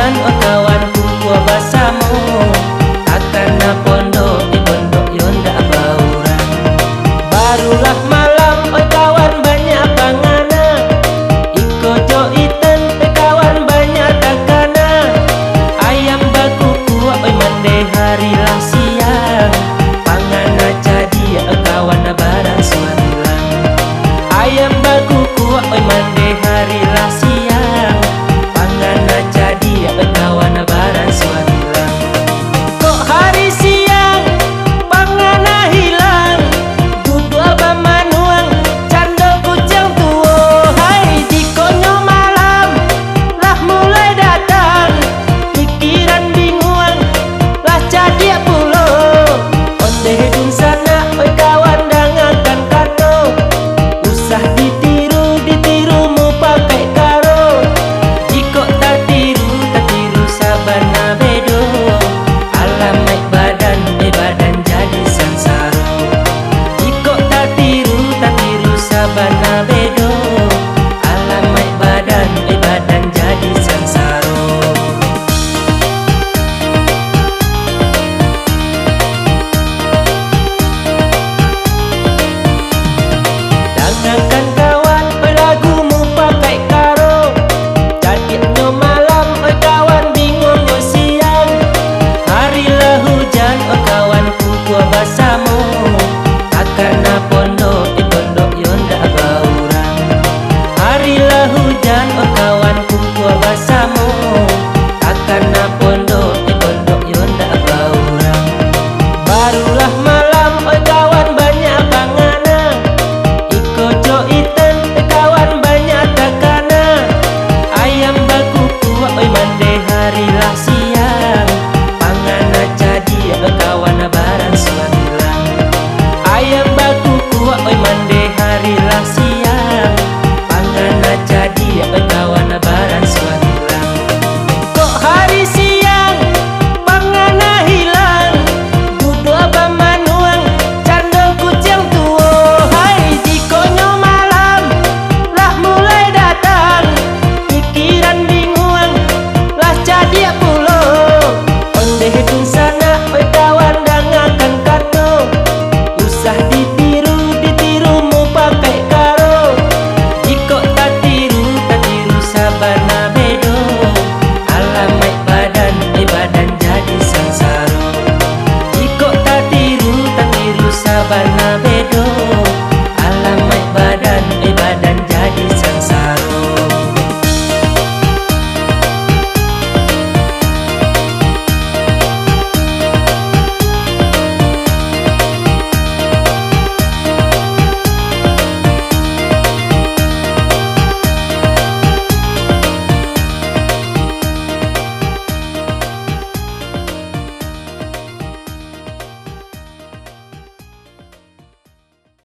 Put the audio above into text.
hujan oh kawanku gua basamu takkan na pondok di pondok yonda bauran. Barulah malam oh kawan banyak pangana iko jo iten kawan banyak takana ayam baku kuah oi mande hari lah siang pangana jadi kawan barang suamilang ayam baku kuah oi mande hari lah siang pangana jadi kawan barang suamilang. Kok hari siang pangana hilang dudu abah manuang cando kucing tuo hai dikonyo malam lah mulai datang pikiran bingung lah jadi pulo onde hedun sana oi kawan dangakan kano usah ditiru mu pakai karo jiko tak tiru sabana bedo alamai badan badan jadi sansaro jiko tak tiru sabana bedo alamai badan badan jadi sansaro. Dangakan kawan lagumu pakai karo jadinya malam kawan bingung oh siang harilah hujan oh kawanku gua basamu takkan na pondok di pondok yonda bauran harilah hujan oh kawan